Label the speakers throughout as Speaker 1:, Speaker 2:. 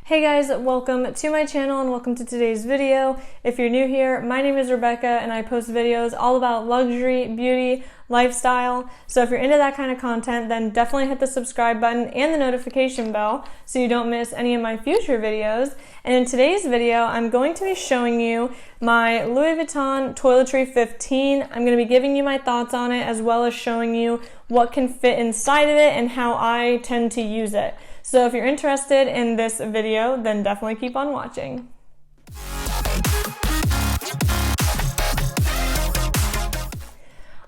Speaker 1: Hey guys, welcome to my channel and welcome to today's video. If you're new here, my name is Rebecca and I post videos all about luxury, beauty, lifestyle. So if you're into that kind of content, then definitely hit the subscribe button and the notification bell so you don't miss any of my future videos. And in today's video, I'm going to be showing you my Louis Vuitton Toiletry 15. I'm going to be giving you my thoughts on it as well as showing you what can fit inside of it and how I tend to use it. So if you're interested in this video, then definitely keep on watching.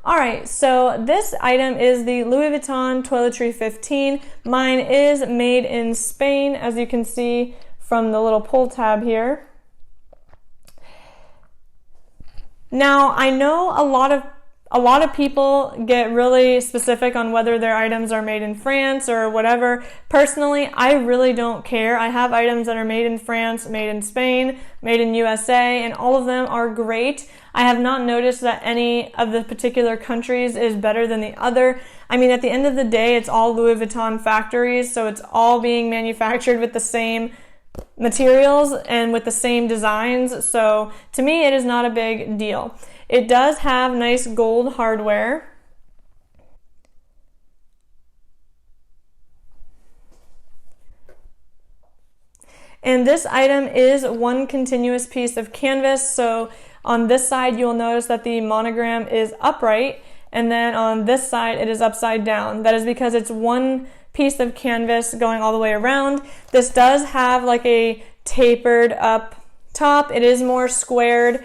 Speaker 1: Alright, so this item is the Louis Vuitton Toiletry 15. Mine is made in Spain, as you can see from the little pull tab here. Now, I know a lot of people get really specific on whether their items are made in France or whatever. Personally, I really don't care. I have items that are made in France, made in Spain, made in USA, and all of them are great. I have not noticed that any of the particular countries is better than the other. I mean, at the end of the day, it's all Louis Vuitton factories, so it's all being manufactured with the same materials and with the same designs. So to me, it is not a big deal. It does have nice gold hardware. And this item is one continuous piece of canvas. So on this side, you'll notice that the monogram is upright, and then on this side, it is upside down. That is because it's one piece of canvas going all the way around. This does have like a tapered up top. It is more squared.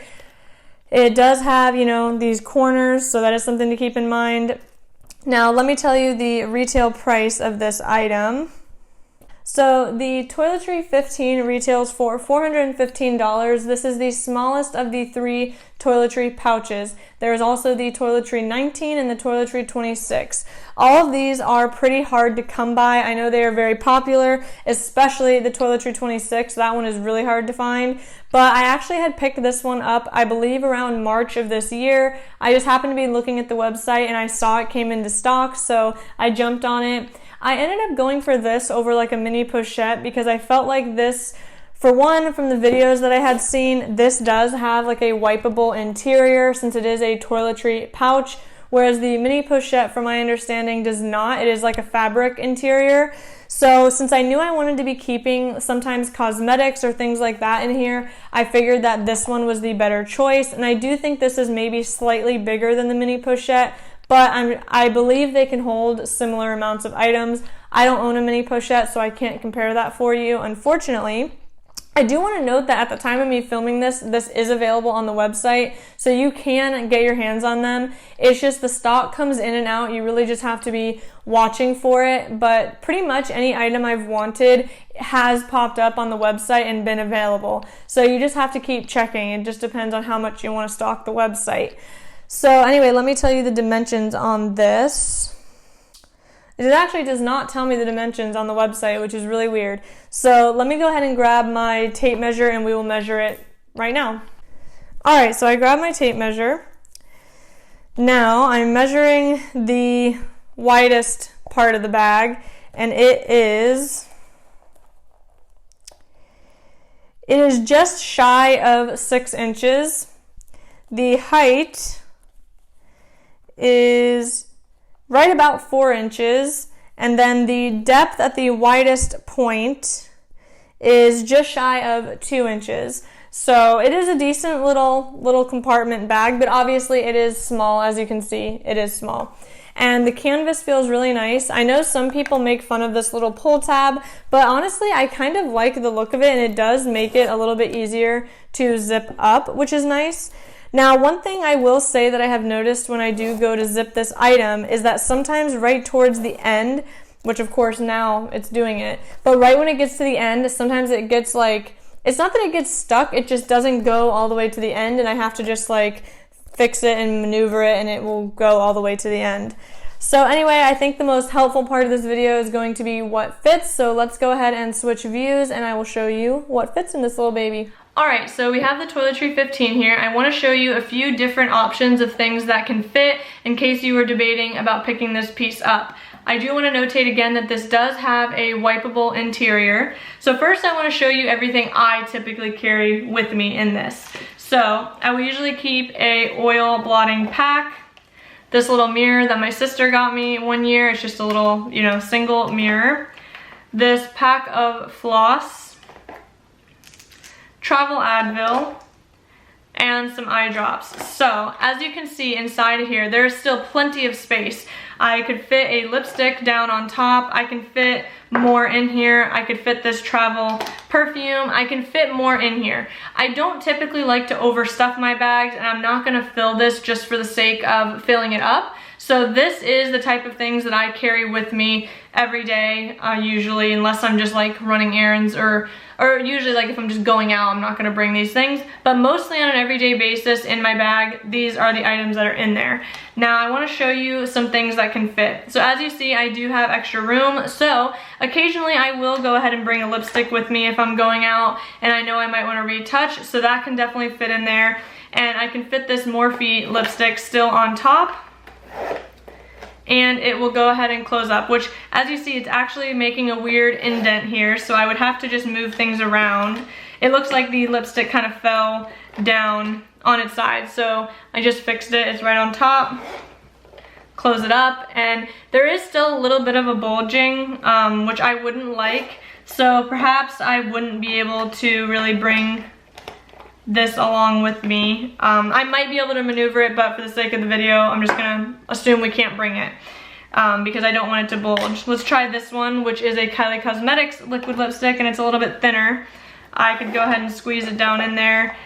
Speaker 1: It does have, these corners, so that is something to keep in mind. Now, let me tell you the retail price of this item. So the Toiletry 15 retails for $415. This is the smallest of the three toiletry pouches. There is also the Toiletry 19 and the Toiletry 26. All of these are pretty hard to come by. I know they are very popular, especially the Toiletry 26. That one is really hard to find. But I actually had picked this one up, I believe, around March of this year. I just happened to be looking at the website and I saw it came into stock, so I jumped on it. I ended up going for this over like a mini pochette because I felt like this, for one, from the videos that I had seen, this does have like a wipeable interior since it is a toiletry pouch, whereas the mini pochette, from my understanding, does not. It is like a fabric interior. So since I knew I wanted to be keeping sometimes cosmetics or things like that in here, I figured that this one was the better choice. And I do think this is maybe slightly bigger than the mini pochette, but I believe they can hold similar amounts of items. I don't own a mini pochette, so I can't compare that for you, unfortunately. I do want to note that at the time of me filming this is available on the website, so you can get your hands on them. It's just the stock comes in and out. You really just have to be watching for it, but pretty much any item I've wanted has popped up on the website and been available. So you just have to keep checking. It just depends on how much you want to stock the website. So anyway, let me tell you the dimensions on this. It actually does not tell me the dimensions on the website, which is really weird. So let me go ahead and grab my tape measure and we will measure it right now. Alright, so I grabbed my tape measure. Now I'm measuring the widest part of the bag, and it is just shy of 6 inches. The height is right about 4 inches, and then the depth at the widest point is just shy of 2 inches. So it is a decent little compartment bag, but obviously it is small. As you can see, it is small. And the canvas feels really nice. I know some people make fun of this little pull tab, but honestly, I kind of like the look of it, and it does make it a little bit easier to zip up, which is nice. Now, one thing I will say that I have noticed when I do go to zip this item is that sometimes right towards the end, which of course now it's doing it, but right when it gets to the end, sometimes it gets like, it's not that it gets stuck, it just doesn't go all the way to the end, and I have to just like fix it and maneuver it and it will go all the way to the end. So anyway, I think the most helpful part of this video is going to be what fits, so let's go ahead and switch views and I will show you what fits in this little baby. Alright, so we have the Toiletry 15 here. I want to show you a few different options of things that can fit in case you were debating about picking this piece up. I do want to notate again that this does have a wipeable interior. So first I want to show you everything I typically carry with me in this. So I will usually keep a oil blotting pack, this little mirror that my sister got me one year. It's just a little, you know, single mirror. This pack of floss, travel Advil, and some eye drops. So as you can see inside of here, there's still plenty of space. I could fit a lipstick down on top. I can fit more in here. I could fit this travel perfume. I can fit more in here. I don't typically like to overstuff my bags, and I'm not gonna fill this just for the sake of filling it up. So this is the type of things that I carry with me every day, usually, unless I'm just like running errands or usually like if I'm just going out, I'm not gonna bring these things. But mostly on an everyday basis in my bag, these are the items that are in there. Now I wanna show you some things that can fit. So as you see, I do have extra room. So occasionally I will go ahead and bring a lipstick with me if I'm going out and I know I might wanna retouch. So that can definitely fit in there. And I can fit this Morphe lipstick still on top, and it will go ahead and close up, which as you see, it's actually making a weird indent here, so I would have to just move things around. It looks like the lipstick kind of fell down on its side, so I just fixed it. It's right on top. Close it up, and there is still a little bit of a bulging, which I wouldn't like, so perhaps I wouldn't be able to really bring this along with me. I might be able to maneuver it, but for the sake of the video, I'm just gonna assume we can't bring it because I don't want it to bulge. Let's try this one, which is a Kylie Cosmetics liquid lipstick, and it's a little bit thinner. I could go ahead and squeeze it down in there.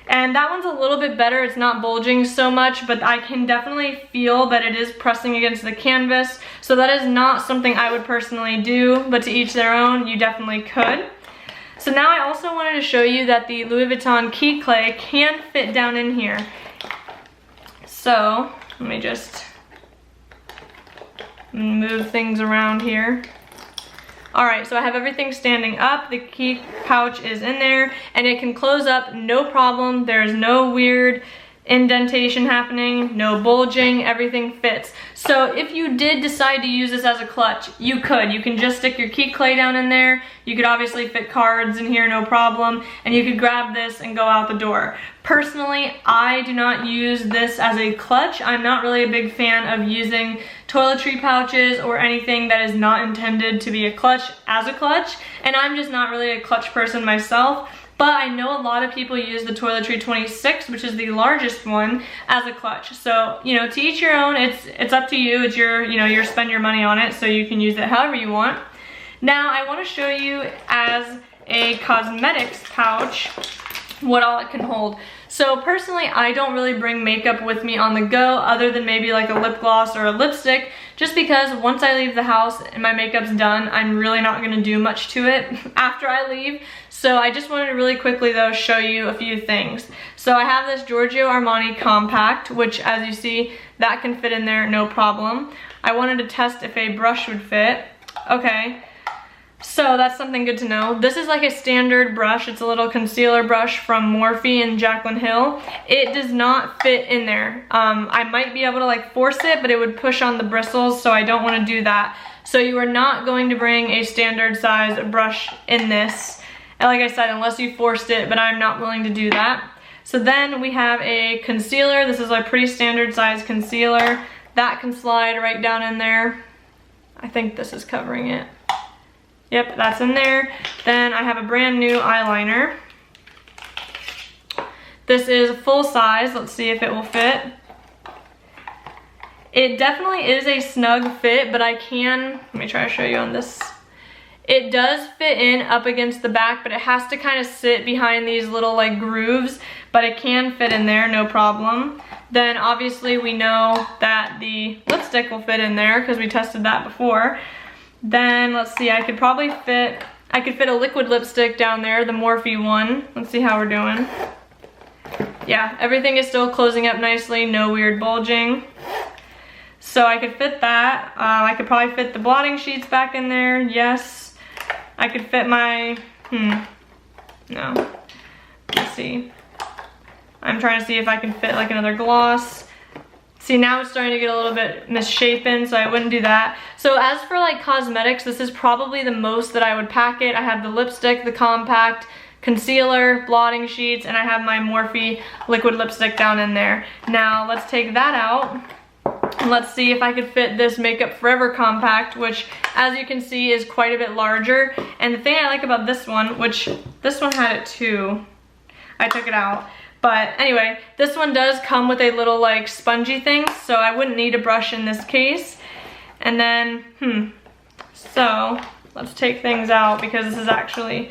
Speaker 1: And that one's a little bit better. It's not bulging so much, but I can definitely feel that it is pressing against the canvas. So that is not something I would personally do, but to each their own, you definitely could. So now I also wanted to show you that the Louis Vuitton key clay can fit down in here. So let me just move things around here. All right, so I have everything standing up. The key pouch is in there and it can close up no problem. There's no weird indentation happening, no bulging, everything fits. So if you did decide to use this as a clutch, you could. You can just stick your key clay down in there. You could obviously fit cards in here, no problem, and you could grab this and go out the door. Personally, I do not use this as a clutch. I'm not really a big fan of using toiletry pouches or anything that is not intended to be a clutch as a clutch, and I'm just not really a clutch person myself. But I know a lot of people use the Toiletry 26, which is the largest one, as a clutch. So, you know, to each your own. It's up to you. It's your, you know, you spend your money on it, so you can use it however you want. Now, I want to show you as a cosmetics pouch what all it can hold. So personally, I don't really bring makeup with me on the go other than maybe like a lip gloss or a lipstick, just because once I leave the house and my makeup's done, I'm really not gonna do much to it after I leave. So I just wanted to really quickly though show you a few things. So I have this Giorgio Armani compact, which as you see, that can fit in there no problem. I wanted to test if a brush would fit. Okay. So that's something good to know. This is like a standard brush. It's a little concealer brush from Morphe and Jaclyn Hill. It does not fit in there. I might be able to like force it, but it would push on the bristles, so I don't want to do that. So you are not going to bring a standard size brush in this. And like I said, unless you forced it, but I'm not willing to do that. So then we have a concealer. This is a pretty standard size concealer. That can slide right down in there. I think this is covering it. Yep, that's in there. Then I have a brand new eyeliner. This is full size. Let's see if it will fit. It definitely is a snug fit, but I can, let me try to show you on this. It does fit in up against the back, but it has to kind of sit behind these little like grooves, but it can fit in there, no problem. Then obviously we know that the lipstick will fit in there because we tested that before. Then let's see, I could fit a liquid lipstick down there, the Morphe one. Let's see how we're doing. Yeah, everything is still closing up nicely, no weird bulging. So I could fit that. I could probably fit the blotting sheets back in there, yes. I could fit my, no. Let's see. I'm trying to see if I can fit like another gloss. See, now it's starting to get a little bit misshapen, so I wouldn't do that. So as for like cosmetics, this is probably the most that I would pack it. I have the lipstick, the compact, concealer, blotting sheets, and I have my Morphe liquid lipstick down in there. Now let's take that out. And let's see if I could fit this Makeup Forever compact, which as you can see is quite a bit larger. And the thing I like about this one, which this one had it too, I took it out. But anyway, this one does come with a little like spongy thing, so I wouldn't need a brush in this case. And then, so let's take things out because this is actually,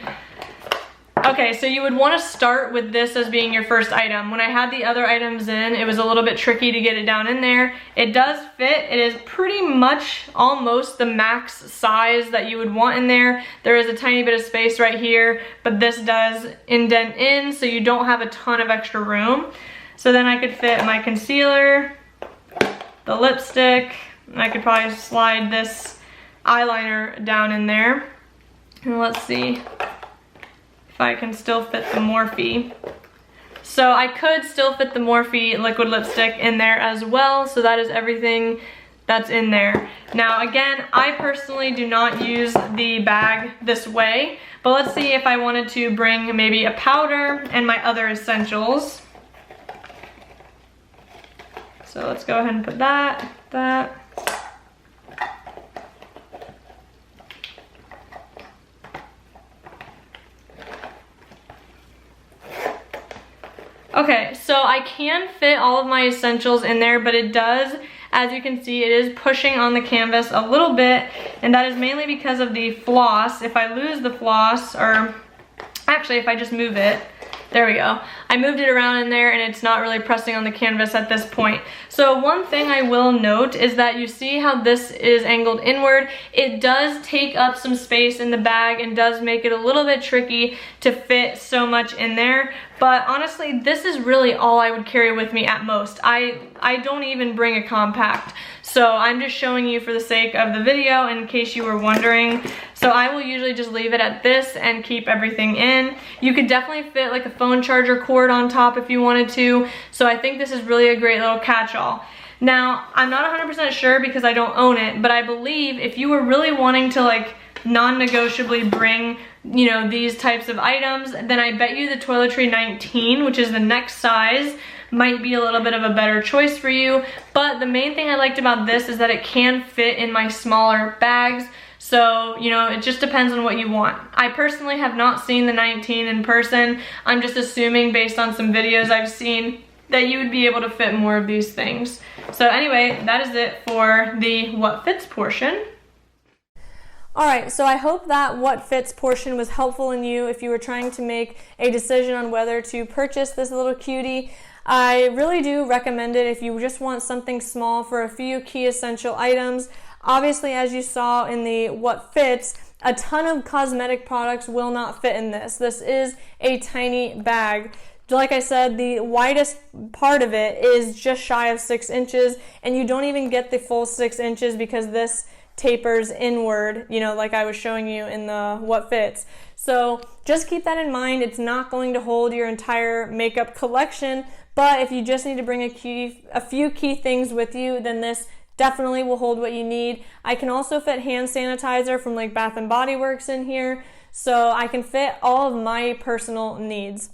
Speaker 1: okay, so you would want to start with this as being your first item. When I had the other items in, it was a little bit tricky to get it down in there. It does fit. It is pretty much almost the max size that you would want in there. There is a tiny bit of space right here, but this does indent in, so you don't have a ton of extra room. So then I could fit my concealer, the lipstick, and I could probably slide this eyeliner down in there. And let's see if I can still fit the Morphe. So I could still fit the Morphe liquid lipstick in there as well, so that is everything that's in there. Now again, I personally do not use the bag this way, but let's see if I wanted to bring maybe a powder and my other essentials. So let's go ahead and put that. Okay, so I can fit all of my essentials in there, but it does, as you can see, it is pushing on the canvas a little bit, and that is mainly because of the floss. If I lose the floss, or actually if I just move it, there we go. I moved it around in there and it's not really pressing on the canvas at this point. So one thing I will note is that you see how this is angled inward. It does take up some space in the bag and does make it a little bit tricky to fit so much in there. But honestly, this is really all I would carry with me at most. I don't even bring a compact. So I'm just showing you for the sake of the video in case you were wondering. So I will usually just leave it at this and keep everything in. You could definitely fit like a phone charger cord on top if you wanted to. So I think this is really a great little catch-all. Now, I'm not 100% sure because I don't own it, but I believe if you were really wanting to like non-negotiably bring, you know, these types of items, then I bet you the Toiletry 19, which is the next size, might be a little bit of a better choice for you. But the main thing I liked about this is that it can fit in my smaller bags. So, you know, it just depends on what you want. I personally have not seen the 19 in person. I'm just assuming based on some videos I've seen that you would be able to fit more of these things. So anyway, that is it for the what fits portion. Alright, so I hope that what fits portion was helpful in you if you were trying to make a decision on whether to purchase this little cutie. I really do recommend it if you just want something small for a few key essential items. Obviously, as you saw in the what fits, a ton of cosmetic products will not fit in this. This is a tiny bag. Like I said, the widest part of it is just shy of 6 inches, and you don't even get the full 6 inches because this tapers inward, you know, like I was showing you in the what fits. So just keep that in mind. It's not going to hold your entire makeup collection, but if you just need to bring a few key things with you, then this definitely will hold what you need. I can also fit hand sanitizer from like Bath & Body Works in here, so I can fit all of my personal needs.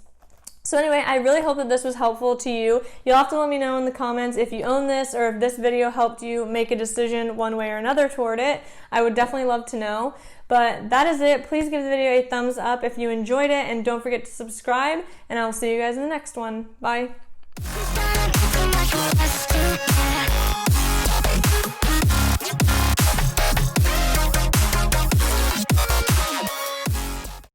Speaker 1: So anyway, I really hope that this was helpful to you. You'll have to let me know in the comments if you own this or if this video helped you make a decision one way or another toward it. I would definitely love to know. But that is it. Please give the video a thumbs up if you enjoyed it, and don't forget to subscribe, and I'll see you guys in the next one. Bye.